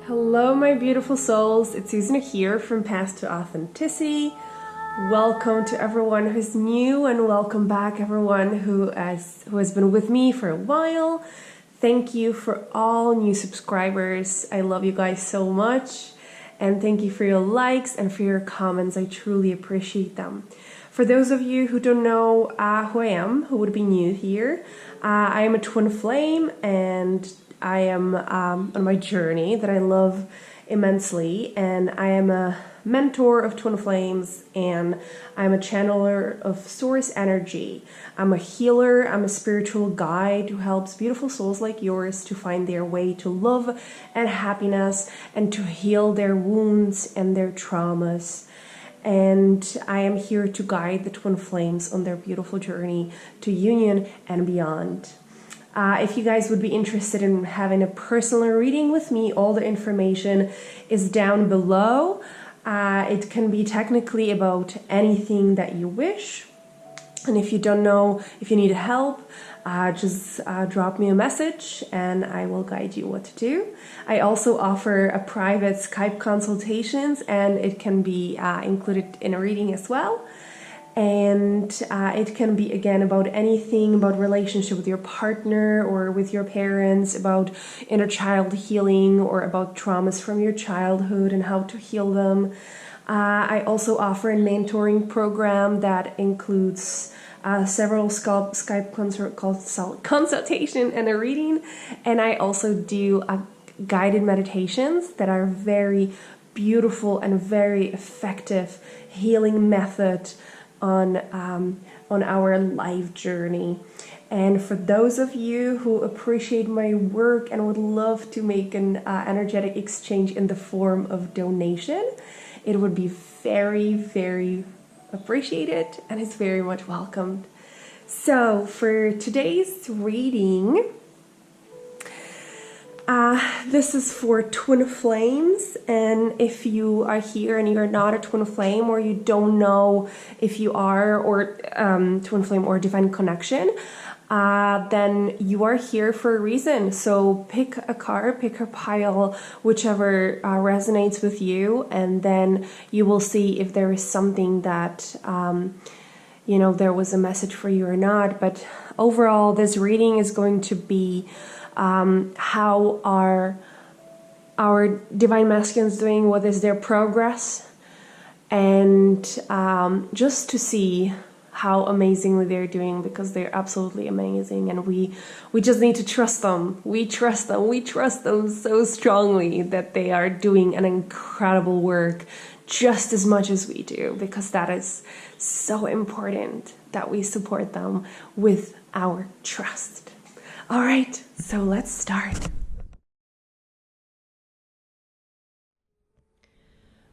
Hello, my beautiful souls. It's Susan here from Past to Authenticity. Welcome to everyone who's new, and welcome back everyone who has been with me for a while. Thank you for all new subscribers. I love you guys so much, and thank you for your likes and for your comments. I truly appreciate them. For those of you who don't know who I am, who would be new here, I am a twin flame, and I am on my journey that I love immensely, and I am a mentor of twin flames, and I'm a channeler of source energy. I'm a healer. I'm a spiritual guide who helps beautiful souls like yours to find their way to love and happiness and to heal their wounds and their traumas. And I am here to guide the twin flames on their beautiful journey to union and beyond. If you guys would be interested in having a personal reading with me, all the information is down below. It can be technically about anything that you wish. And if you don't know, if you need help, just drop me a message and I will guide you what to do. I also offer a private Skype consultations, and it can be included in a reading as well. And it can be, again, about anything, about relationship with your partner or with your parents, about inner child healing, or about traumas from your childhood and how to heal them. I also offer a mentoring program that includes several Skype consultation and a reading. And I also do guided meditations that are very beautiful and very effective healing method on our life journey. And for those of you who appreciate my work and would love to make an energetic exchange in the form of donation, it would be very, very appreciated, and it's very much welcomed. So for today's reading, this is for twin flames, and if you are here and you're not a twin flame, or you don't know if you are, or twin flame or divine connection, then you are here for a reason. So pick a card, pick a pile, whichever resonates with you, and then you will see if there is something that there was a message for you or not. But overall, this reading is going to be how are our divine masculines doing, what is their progress, and just to see how amazingly they're doing, because they're absolutely amazing, and we just need to trust them. We trust them so strongly that they are doing an incredible work just as much as we do, because that is so important that we support them with our trust. All right, so let's start.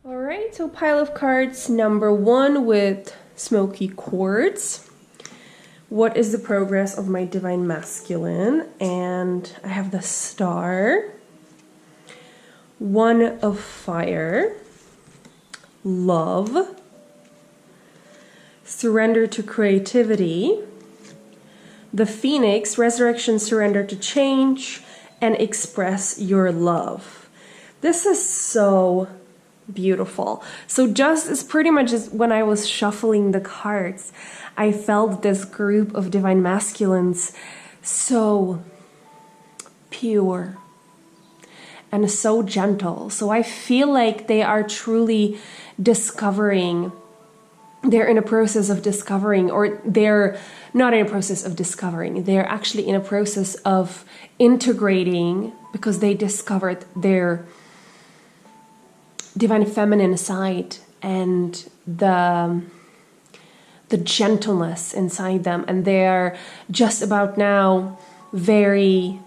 All right, so pile of cards number 1 with smoky quartz. What is the progress of my divine masculine? And I have the star, 1 of fire, love, surrender to creativity, the phoenix, resurrection, surrender to change, and express your love. This is so beautiful. So just as pretty much as when I was shuffling the cards, I felt this group of divine masculines so pure and so gentle. So I feel like they are truly discovering. They're in a process of discovering, or they're not in a process of discovering. They're actually in a process of integrating, because they discovered their divine feminine side and the gentleness inside them, and they're just about now very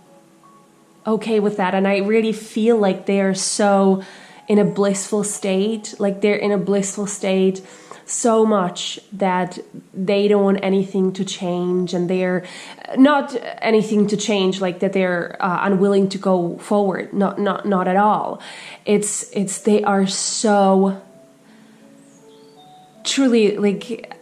okay with that. And I really feel like they are so in a blissful state, like they're in a blissful state so much that they don't want anything to change, and they're not anything to change like that they're unwilling to go forward. Not at all. It's they are so truly, like,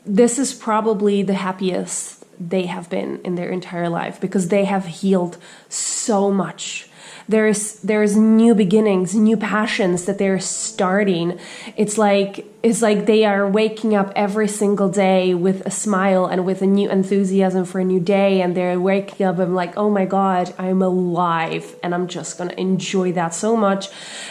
this is probably the happiest they have been in their entire life, because they have healed so much. there's new beginnings, new passions that they're starting. It's like they are waking up every single day with a smile and with a new enthusiasm for a new day, and they're waking up and like, oh my God, I'm alive, and I'm just gonna enjoy that so much,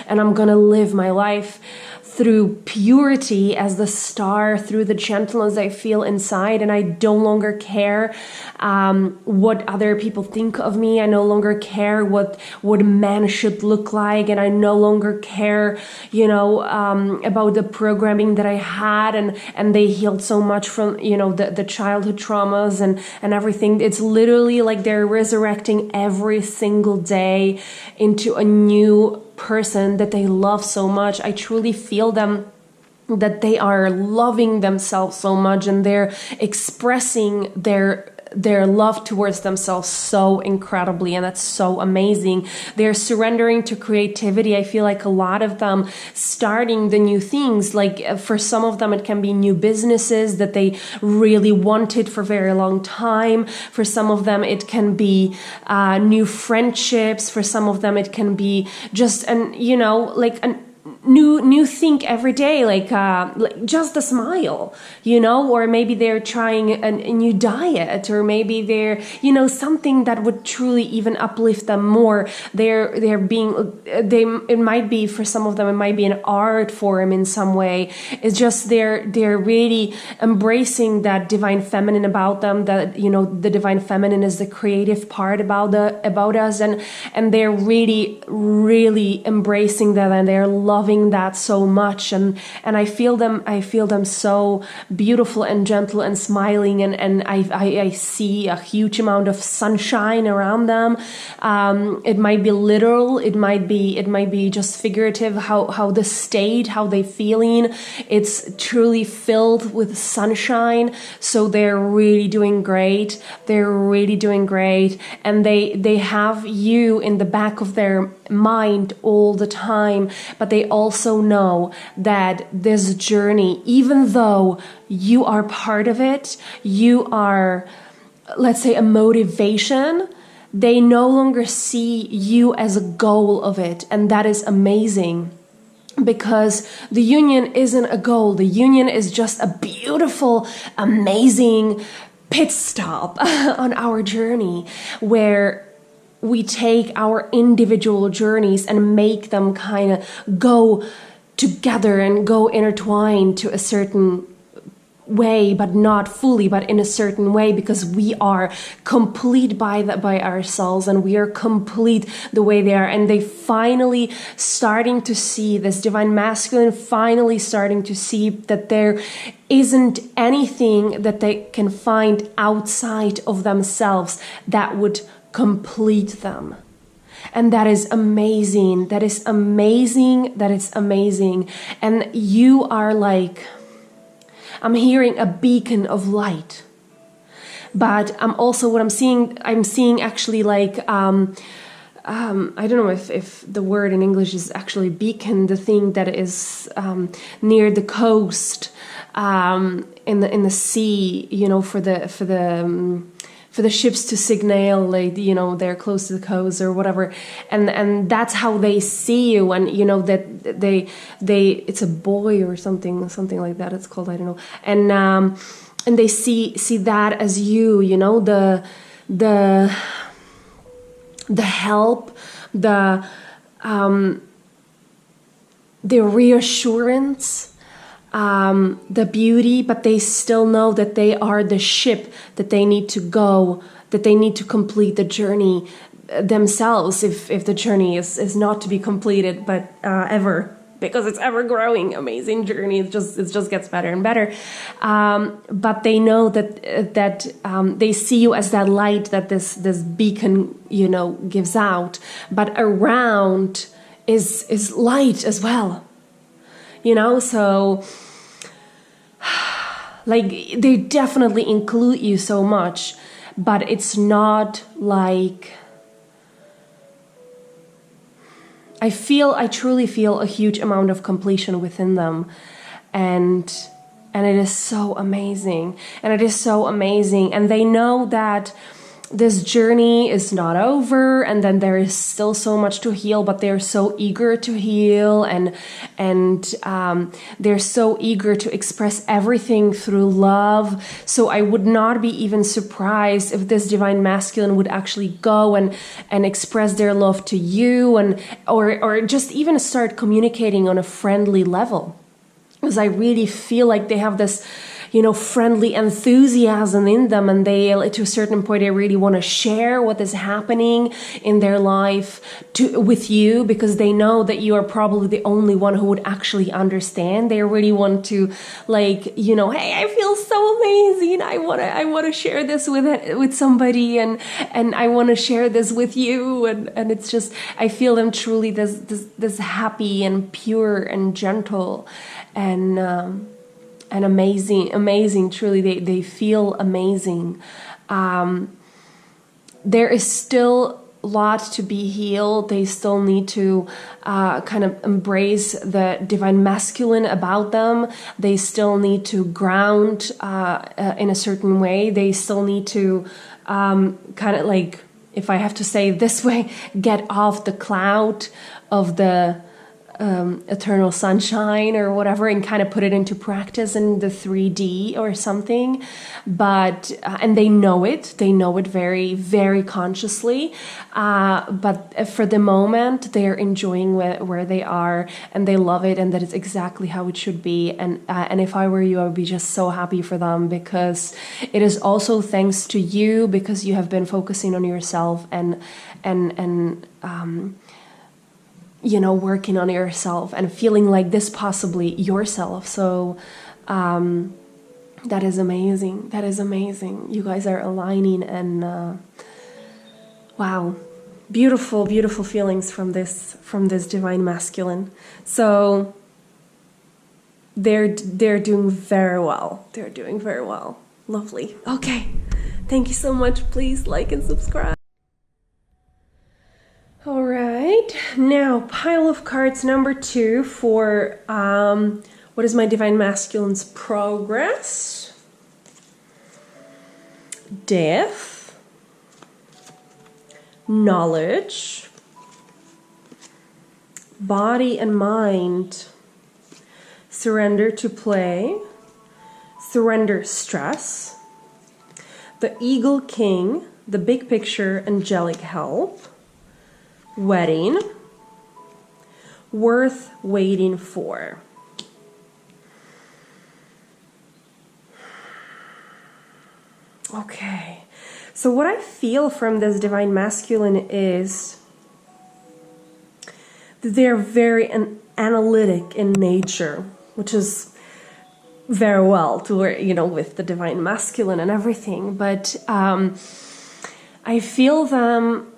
and I'm gonna live my life through purity as the star, through the gentleness I feel inside, and I don't longer care what other people think of me. I no longer care what men should look like, and I no longer care, about the programming that I had, and they healed so much from, the childhood traumas and everything. It's literally like they're resurrecting every single day into a new person that they love so much. I truly feel them, that they are loving themselves so much, and they're expressing their love towards themselves so incredibly, and that's so amazing. They're surrendering to creativity. I feel like a lot of them starting the new things, like for some of them it can be new businesses that they really wanted for a very long time. For some of them it can be new friendships. For some of them it can be just an new thing every day, like just a smile, or maybe they're trying a new diet, or maybe they're, something that would truly even uplift them more. It might be, for some of them, it might be an art form in some way. It's just they're really embracing that divine feminine about them, that, the divine feminine is the creative part about us, and they're really, really embracing that, and they're loving that so much, and I feel them so beautiful and gentle and smiling, and I see a huge amount of sunshine around them. It might be literal, it might be just figurative, how the state, how they feeling, it's truly filled with sunshine. So they're really doing great, and they have you in the back of their mind all the time, but they also know that this journey, even though you are part of it, you are, let's say, a motivation, they no longer see you as a goal of it, and that is amazing. Because the union isn't a goal, the union is just a beautiful, amazing pit stop on our journey, where we take our individual journeys and make them kind of go together and go intertwined to a certain way, but not fully, but in a certain way, because we are complete by ourselves, and we are complete the way they are. And they finally starting to see this divine masculine, finally starting to see that there isn't anything that they can find outside of themselves that would complete them. And that is amazing. That is amazing. That is amazing. And you are like, I'm hearing a beacon of light. But I'm seeing actually like, I don't know if the word in English is actually beacon, the thing that is near the coast, in the sea, for the ships to signal, like, they're close to the coast or whatever, and that's how they see you, and that they it's a buoy or something like that it's called, I don't know, and they see that as you, the help, the reassurance, the beauty, but they still know that they are the ship that they need to go, that they need to complete the journey themselves, if the journey is not to be completed, but ever, because it's ever growing, amazing journey. It just gets better and better. But they know that they see you as that light that this beacon, gives out, but around is light as well. So like they definitely include you so much, but it's not like, I truly feel a huge amount of completion within them, and it is so amazing, and they know that this journey is not over, and then there is still so much to heal, but they're so eager to heal, and they're so eager to express everything through love. So I would not be even surprised if this divine masculine would actually go and express their love to you, and or just even start communicating on a friendly level, because I really feel like they have this, you know, friendly enthusiasm in them, and they, to a certain point, they really want to share what is happening in their life with you, because they know that you are probably the only one who would actually understand. They really want to, like, you know, hey, I feel so amazing. I want to share this with somebody, and I want to share this with you, and it's just, I feel them truly this happy and pure and gentle and amazing. Truly, they feel amazing. There is still a lot to be healed. They still need to kind of embrace the divine masculine about them. They still need to ground in a certain way. They still need to kind of, like, if I have to say it this way, get off the cloud of the eternal sunshine or whatever, and kind of put it into practice in the 3D or something. But and they know it very, very consciously, but for the moment they're enjoying where they are, and they love it, and that is exactly how it should be. And if I were you, I would be just so happy for them, because it is also thanks to you, because you have been focusing on yourself and you know, working on yourself and feeling like this possibly yourself. So that is amazing. That is amazing. You guys are aligning, and wow, beautiful, beautiful feelings from this divine masculine. So they're doing very well. They're doing very well. Lovely. Okay. Thank you so much. Please like and subscribe. All right, now pile of cards number 2 for what is my divine masculine's progress, death, knowledge, body and mind, surrender to play, surrender stress, the Eagle King, the big picture, angelic help, wedding, worth waiting for. Okay, so what I feel from this divine masculine is that they're very analytic in nature, which is very well to where, you know, with the divine masculine and everything. But I feel them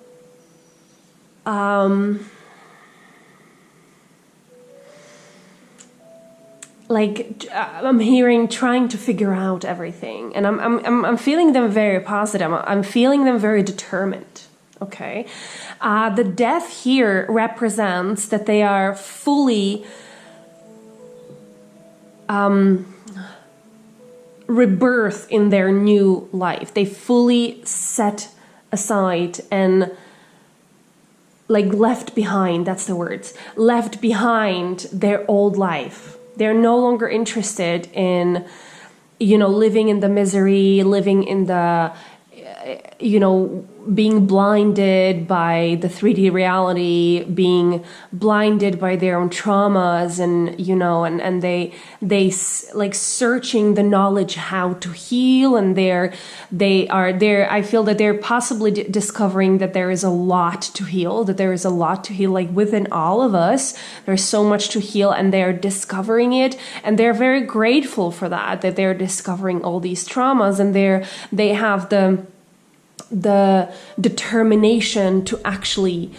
like I'm hearing trying to figure out everything, and I'm feeling them very positive. I'm feeling them very determined. Okay, the death here represents that they are fully rebirth in their new life. They fully set aside and, like, left behind, that's the words, left behind their old life. They're no longer interested in, you know, living in the misery, living in the, you know, being blinded by the 3D reality, being blinded by their own traumas, and, you know, and they like searching the knowledge how to heal, and I feel that they're possibly discovering that there is a lot to heal, like within all of us. There's so much to heal, and they're discovering it, and they're very grateful for that they're discovering all these traumas, and they have the determination to actually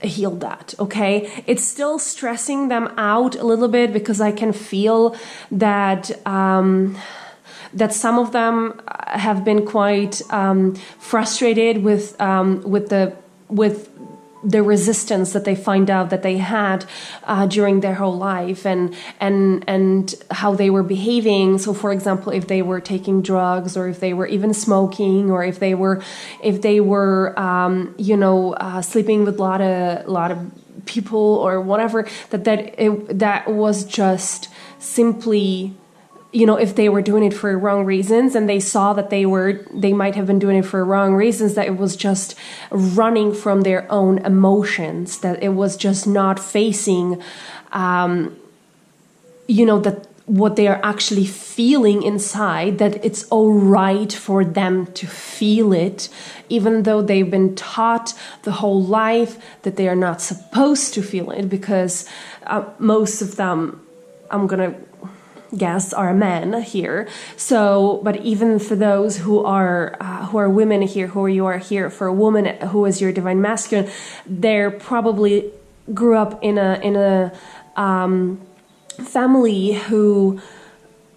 heal that. Okay, it's still stressing them out a little bit, because I can feel that that some of them have been quite frustrated with the resistance that they find out that they had during their whole life, and how they were behaving. So, for example, if they were taking drugs, or if they were even smoking, or if they were sleeping with a lot of people or whatever, that was just simply, if they were doing it for wrong reasons, and they saw that they might have been doing it for wrong reasons, that it was just running from their own emotions, that it was just not facing, that what they are actually feeling inside, that it's all right for them to feel it, even though they've been taught the whole life that they are not supposed to feel it, because most of them, I'm gonna guess, are men here. So, but even for those who are women here, who you are here for a woman who is your divine masculine, they probably grew up in a family who,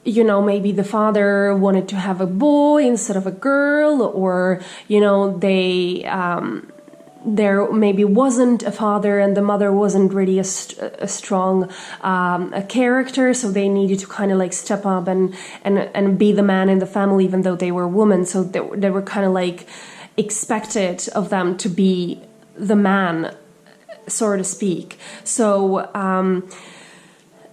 maybe the father wanted to have a boy instead of a girl, or there maybe wasn't a father, and the mother wasn't really a strong a character, so they needed to kind of like step up and be the man in the family, even though they were women. So they were kind of like expected of them to be the man, so to speak. So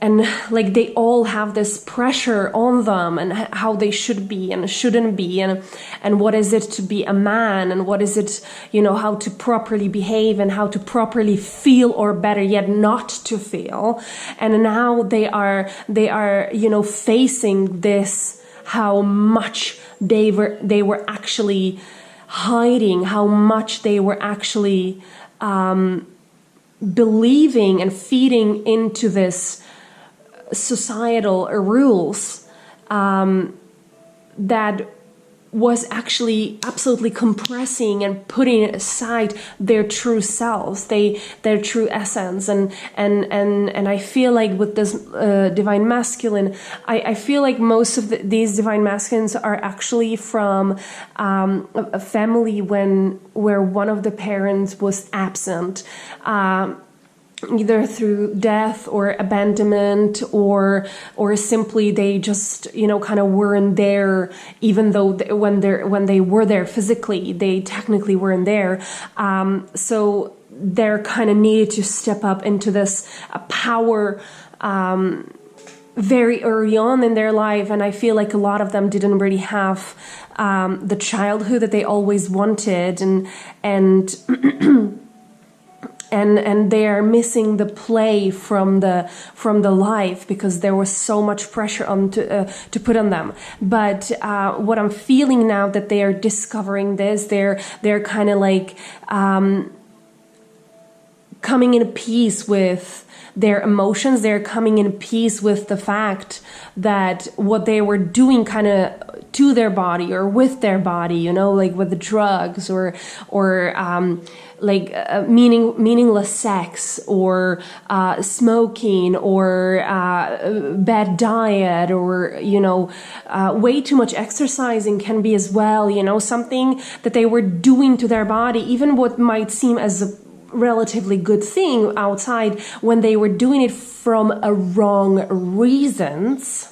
and like they all have this pressure on them, and how they should be and shouldn't be, and what is it to be a man, and what is it, how to properly behave, and how to properly feel, or better yet, not to feel. And now they are facing this, how much they were actually hiding, how much they were actually believing and feeding into this societal rules that was actually absolutely compressing and putting aside their true selves, their true essence, and I feel like with this divine masculine, I feel like most of these divine masculines are actually from a family where one of the parents was absent. Either through death or abandonment, or simply they just kind of weren't there, even though when they were there physically, they technically weren't there. So they're kind of needed to step up into this power very early on in their life, and I feel like a lot of them didn't really have the childhood that they always wanted, and they are missing the play from the life, because there was so much pressure on to put on them. But what I'm feeling now that they are discovering this, they're kind of like coming in peace with their emotions. They're coming in peace with the fact that what they were doing kind of to their body or with their body, like with the drugs or meaningless sex, or smoking, or bad diet, or way too much exercising can be as well, something that they were doing to their body, even what might seem as a relatively good thing outside, when they were doing it from a wrong reasons.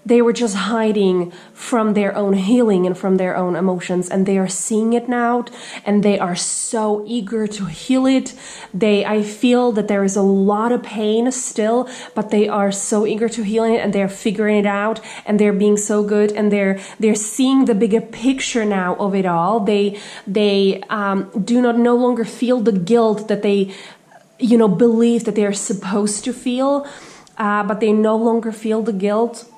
They were just hiding from their own healing and from their own emotions, and they are seeing it now, and they are so eager to heal it. I feel that there is a lot of pain still, but they are so eager to heal it, and they're figuring it out, and they're being so good, and they're seeing the bigger picture now of it all. They do not no longer feel the guilt that they believe that they are supposed to feel, but they no longer feel the guilt.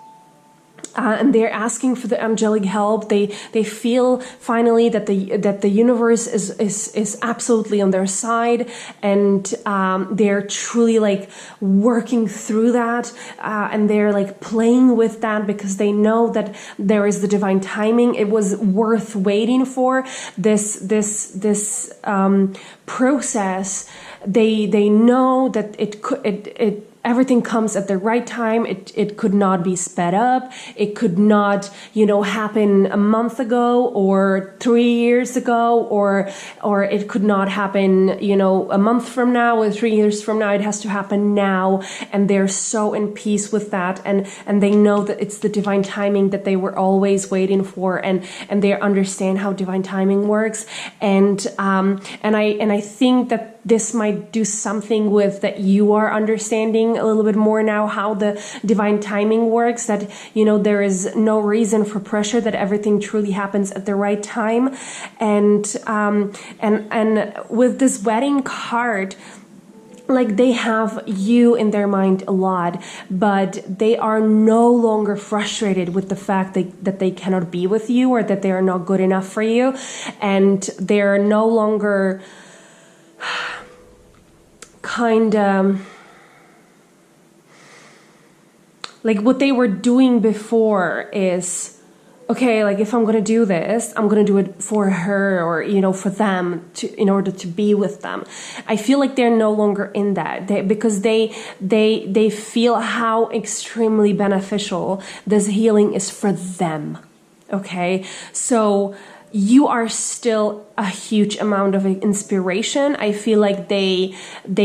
And they're asking for the angelic help. They feel finally that the universe is absolutely on their side, and they're truly like working through that, and they're like playing with that, because they know that there is the divine timing. It was worth waiting for this process. They know that it everything comes at the right time. It could not be sped up. It could not, happen a month ago or 3 years ago, or it could not happen, a month from now or 3 years from now. It has to happen now. And they're so in peace with that. And they know that it's the divine timing that they were always waiting for. And they understand how divine timing works. And I think that this might do something with that you are understanding a little bit more now how the divine timing works, that there is no reason for pressure, that everything truly happens at the right time. And with this wedding card, like, they have you in their mind a lot, but they are no longer frustrated with the fact that they cannot be with you, or that they are not good enough for you. And they're no longer kind of like what they were doing before is, okay, like, if I'm going to do this, I'm going to do it for her, or, for them, in order to be with them. I feel like they're no longer in that, because they feel how extremely beneficial this healing is for them. Okay. So you are still a huge amount of inspiration. I feel like they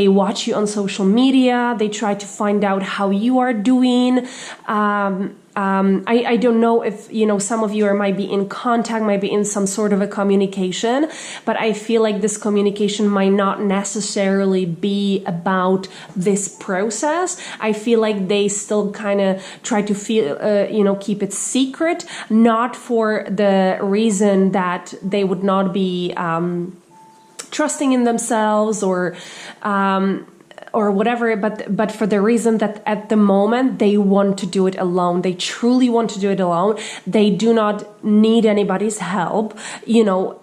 watch you on social media. They try to find out how you are doing. I don't know if, some of you might be in contact, might be in some sort of a communication, but I feel like this communication might not necessarily be about this process. I feel like they still kind of try to keep it secret, not for the reason that they would not be trusting in themselves or whatever, but for the reason that at the moment they want to do it alone. They truly want to do it alone. They do not need anybody's help,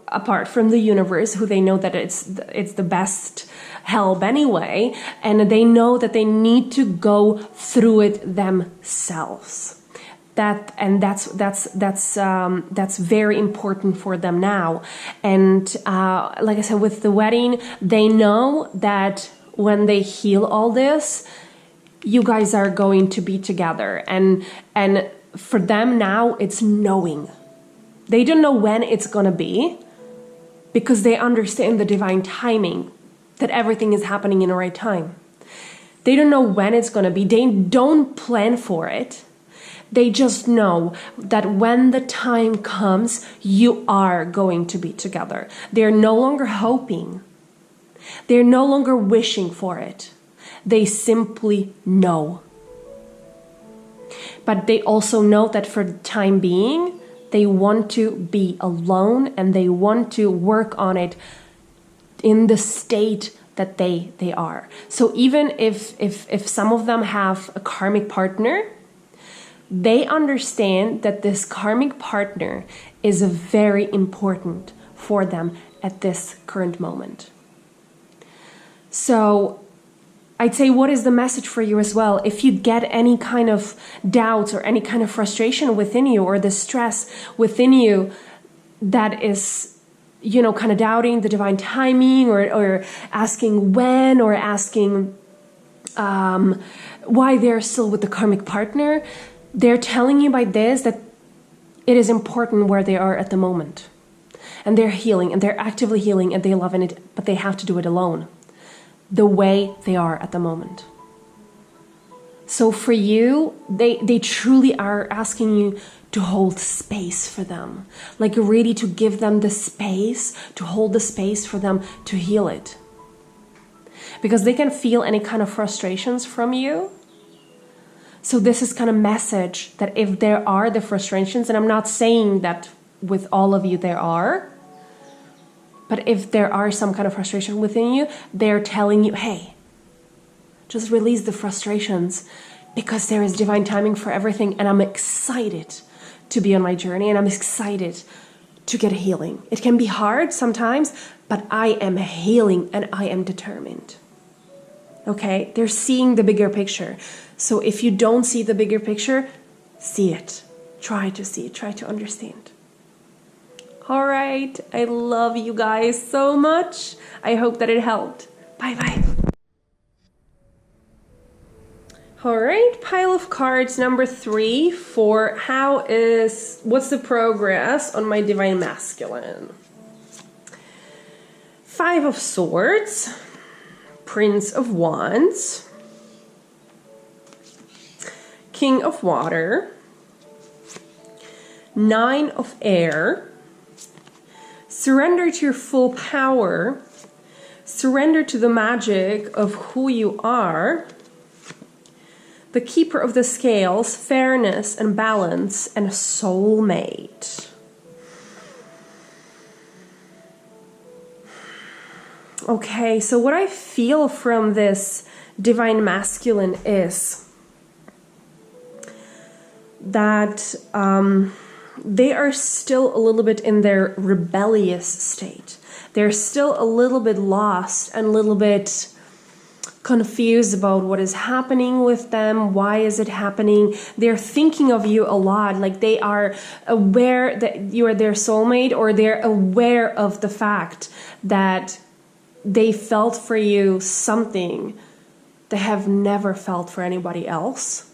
apart from the universe, who they know that it's the best help anyway, and they know that they need to go through it themselves. That's very important for them now. And like I said, with the wedding, they know that when they heal all this, you guys are going to be together. And for them now, it's knowing. They don't know when it's going to be, because they understand the divine timing, that everything is happening in the right time. They don't know when it's going to be. They don't plan for it. They just know that when the time comes, you are going to be together. They're no longer hoping. They're no longer wishing for it. They simply know. But they also know that for the time being, they want to be alone, and they want to work on it in the state that they are. So even if some of them have a karmic partner, they understand that this karmic partner is very important for them at this current moment. So I'd say, what is the message for you as well? If you get any kind of doubts or any kind of frustration within you, or the stress within you that is, kind of doubting the divine timing, or asking when, or asking why they're still with the karmic partner, they're telling you by this that it is important where they are at the moment. And they're healing, and they're actively healing, and they love it, but they have to do it alone, the way they are at the moment. So for you, they truly are asking you to hold space for them, like really to give them the space, to hold the space for them to heal it. Because they can feel any kind of frustrations from you. So this is kind of message that if there are the frustrations, and I'm not saying that with all of you there are, but if there are some kind of frustration within you, they're telling you, hey, just release the frustrations, because there is divine timing for everything, and I'm excited to be on my journey, and I'm excited to get healing. It can be hard sometimes, but I am healing, and I am determined. Okay? They're seeing the bigger picture. So if you don't see the bigger picture, see it. Try to see it. Try to understand. All right. I love you guys so much. I hope that it helped. Bye-bye. All right, pile of cards number 3 for what's the progress on my Divine Masculine? 5 of Swords, Prince of Wands, King of Water, 9 of Air, surrender to your full power, surrender to the magic of who you are, the Keeper of the Scales, fairness and balance, and a soulmate. Okay, so what I feel from this Divine Masculine is that they are still a little bit in their rebellious state. They're still a little bit lost and a little bit confused about what is happening with them. Why is it happening? They're thinking of you a lot. Like they are aware that you are their soulmate, or they're aware of the fact that they felt for you something they have never felt for anybody else.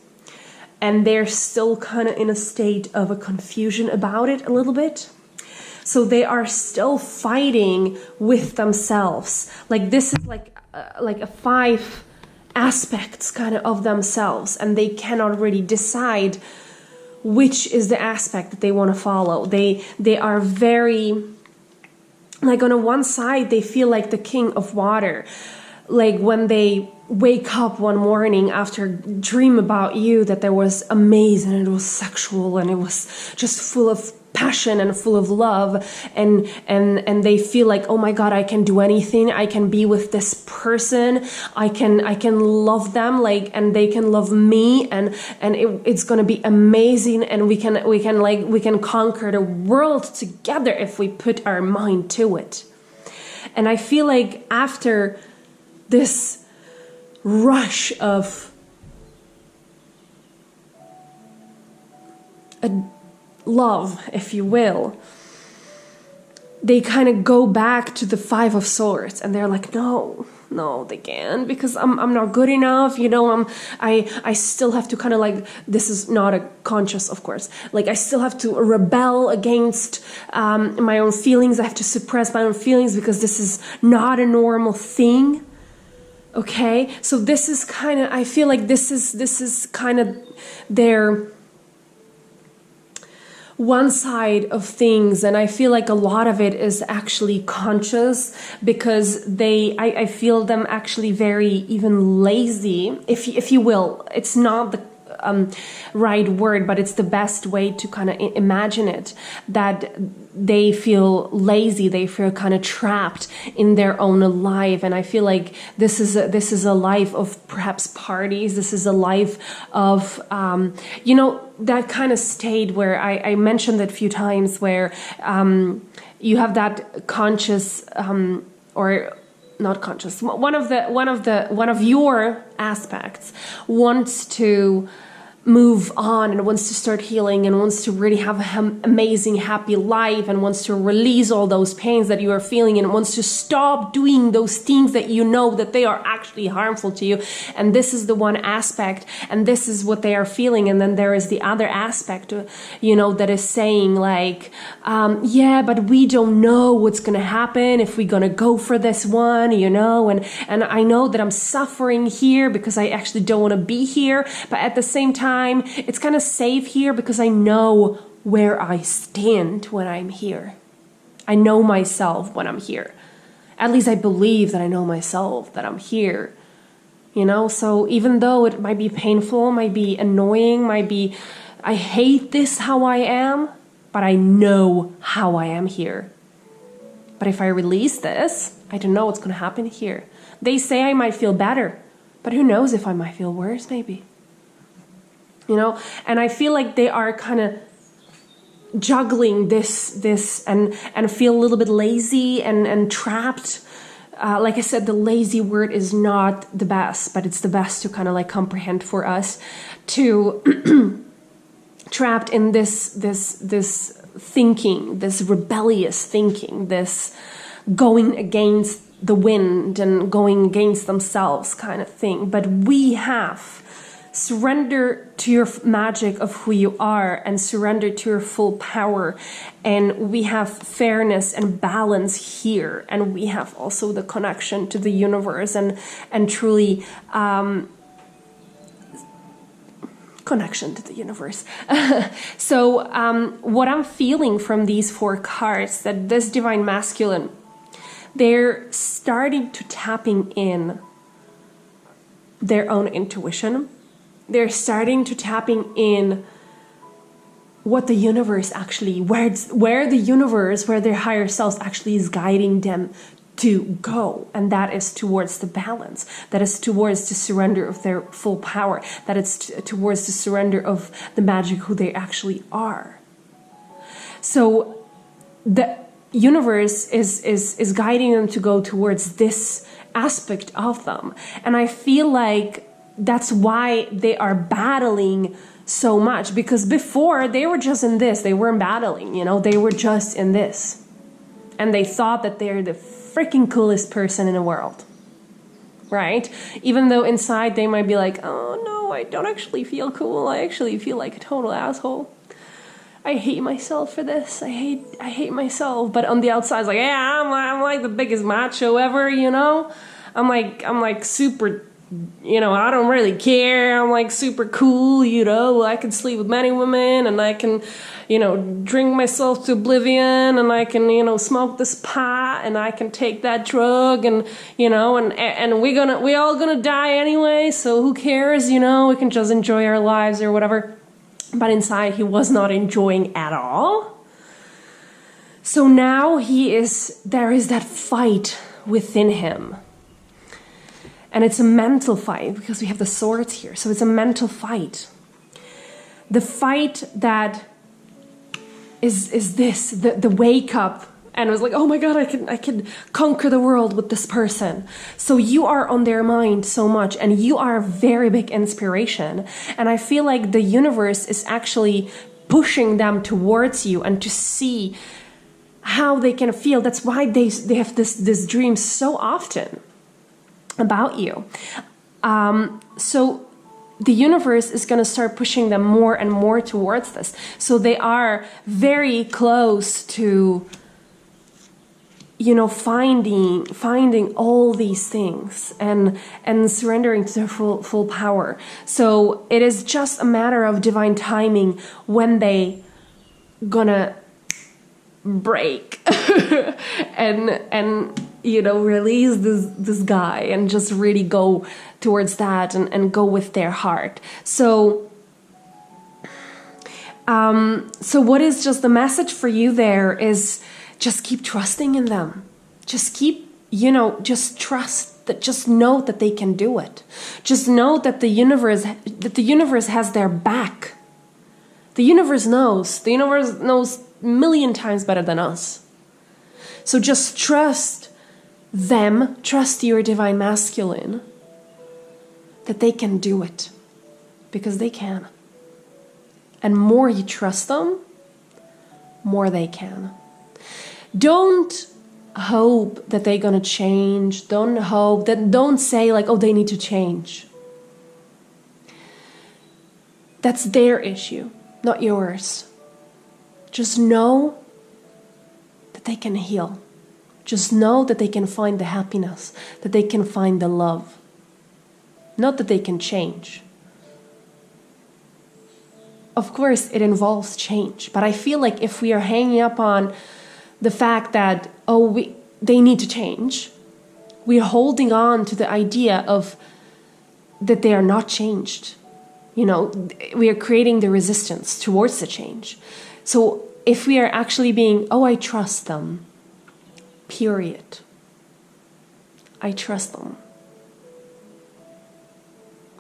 And they're still kind of in a state of a confusion about it a little bit. So they are still fighting with themselves. Like this is like a 5 aspects kind of themselves, and they cannot really decide which is the aspect that they want to follow. They are very, like on one side, they feel like the King of Water. Like when they wake up one morning after dream about you that there was amazing and it was sexual and it was just full of passion and full of love, and they feel like, oh my God, I can do anything. I can be with this person. I can love them, like, and they can love me, and it's gonna be amazing, and we can conquer the world together if we put our mind to it. And I feel like after this rush of love, if you will, they kind of go back to the 5 of Swords, and they're like, no, they can't, because I'm not good enough, you know. I still have to kind of like, this is not a conscious, of course, like I still have to rebel against my own feelings. I have to suppress my own feelings because this is not a normal thing. Okay, so this is kind of, I feel like this is kind of their one side of things, and I feel like a lot of it is actually conscious, because I feel them actually very even lazy, if you will. It's not the right word, but it's the best way to kind of imagine it, that they feel lazy, they feel kind of trapped in their own life. And I feel like this is a life of perhaps parties. This is a life of that kind of state where I mentioned it a few times, where you have that conscious or not conscious, one of your aspects wants to move on and wants to start healing and wants to really have an amazing, happy life, and wants to release all those pains that you are feeling, and wants to stop doing those things that you know that they are actually harmful to you. And this is the one aspect, and this is what they are feeling. And then there is the other aspect, that is saying like, yeah, but we don't know what's going to happen if we're going to go for this one, and I know that I'm suffering here because I actually don't want to be here. But at the same time, it's kind of safe here because I know where I stand when I'm here. I know myself when I'm here. At least I believe that I know myself, that I'm here. So even though it might be painful, might be annoying, might be, I hate this how I am, but I know how I am here. But if I release this, I don't know what's going to happen here. They say I might feel better, but who knows if I might feel worse, maybe. And I feel like they are kind of juggling this and feel a little bit lazy and trapped. Like I said, the lazy word is not the best, but it's the best to kind of like comprehend for us, to trapped in this thinking, this rebellious thinking, this going against the wind and going against themselves kind of thing. But we have surrender to your magic of who you are and surrender to your full power. And we have fairness and balance here. And we have also the connection to the universe and truly connection to the universe. So what I'm feeling from these 4 cards, that this divine masculine, they're starting to tapping in their own intuition. They're starting to tapping in what the universe actually, where the universe, where their higher selves actually is guiding them to go. And that is towards the balance. That is towards the surrender of their full power. That is towards the surrender of the magic who they actually are. So the universe is guiding them to go towards this aspect of them. And I feel like that's why they are battling so much, because before they were just in this, they weren't battling, they were just in this. And they thought that they're the freaking coolest person in the world, right? Even though inside they might be like, oh no, I don't actually feel cool. I actually feel like a total asshole. I hate myself for this. I hate myself. But on the outside, it's like, yeah, I'm like the biggest macho ever, I'm like super, I don't really care. I'm like super cool, I can sleep with many women and I can, drink myself to oblivion and I can, smoke this pot and I can take that drug and, and we all gonna die anyway. So who cares? We can just enjoy our lives or whatever. But inside he was not enjoying at all. So now there is that fight within him. And it's a mental fight because we have the swords here. So it's a mental fight. The fight that is this, the wake up. And it was like, oh my God, I can conquer the world with this person. So you are on their mind so much and you are a very big inspiration. And I feel like the universe is actually pushing them towards you and to see how they can feel. That's why they have this dream so often about you. So the universe is going to start pushing them more and more towards this. So they are very close to finding all these things and surrendering to their full power. So it is just a matter of divine timing when they gonna break and release this guy and just really go towards that and go with their heart. So what is just the message for you there is just keep trusting in them. Just keep, just trust that, just know that they can do it. Just know that the universe has their back. The universe knows. The universe knows a million times better than us. So just trust them, trust your divine masculine, that they can do it. Because they can. And more you trust them, more they can. Don't hope that they're gonna change. Don't say like, oh, they need to change. That's their issue, not yours. Just know that they can heal. Just know that they can find the happiness, that they can find the love. Not that they can change. Of course, it involves change, but I feel like if we are hanging up on the fact that, they need to change, we're holding on to the idea of that they are not changed. We are creating the resistance towards the change. So if we are actually being, I trust them, period. I trust them.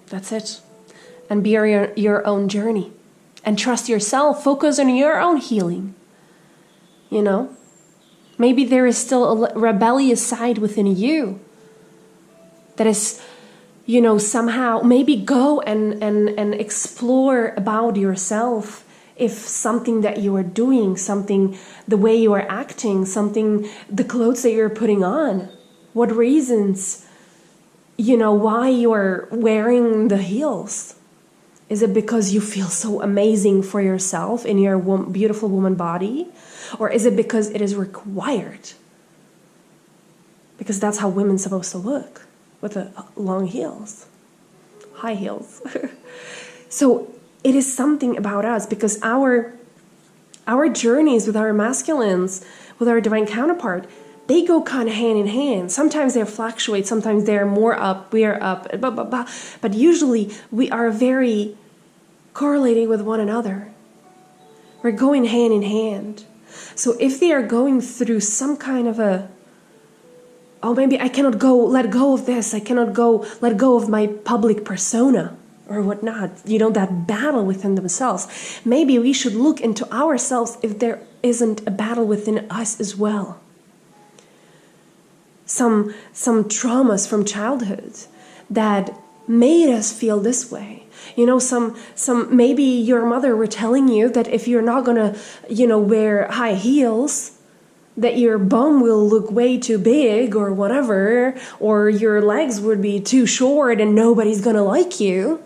That's it. And be your own journey. And trust yourself. Focus on your own healing. Maybe there is still a rebellious side within you that is, somehow, maybe go and explore about yourself. If something that you are doing, something, the way you are acting, something, the clothes that you're putting on, what reasons, why you are wearing the heels. Is it because you feel so amazing for yourself in your beautiful woman body? Or is it because it is required? Because that's how women's supposed to look, with the long heels, high heels. So it is something about us, because our journeys with our masculines, with our divine counterpart, they go kind of hand in hand. Sometimes they fluctuate, sometimes they're more up, we are up, blah, blah, blah. But usually we are very correlating with one another. We're going hand in hand. So if they are going through some kind of maybe I cannot let go of this, I cannot let go of my public persona or whatnot, that battle within themselves. Maybe we should look into ourselves if there isn't a battle within us as well. Some traumas from childhood that made us feel this way. Some maybe your mother were telling you that if you're not gonna, wear high heels, that your bum will look way too big or whatever, or your legs would be too short and nobody's gonna like you.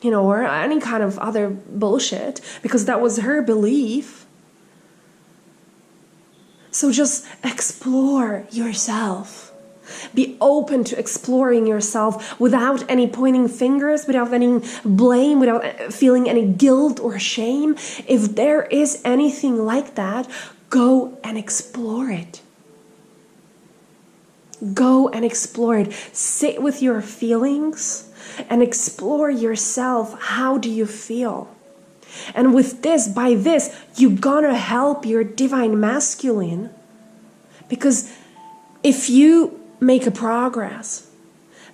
Or any kind of other bullshit, because that was her belief. So just explore yourself. Be open to exploring yourself without any pointing fingers, without any blame, without feeling any guilt or shame. If there is anything like that, go and explore it. Go and explore it. Sit with your feelings and explore yourself. How do you feel? And by this, you're gonna help your divine masculine. Because if you make a progress,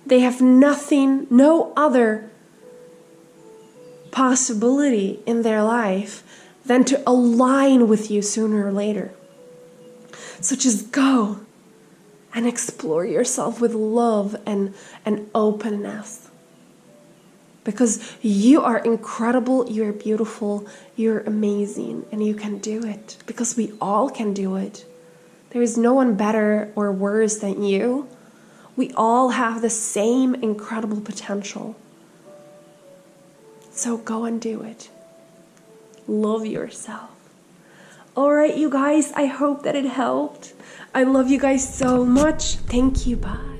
they have no other possibility in their life than to align with you sooner or later. So just go and explore yourself with love and openness. Because you are incredible, you're beautiful, you're amazing, and you can do it. Because we all can do it. There is no one better or worse than you. We all have the same incredible potential. So go and do it. Love yourself. All right, you guys, I hope that it helped. I love you guys so much. Thank you. Bye.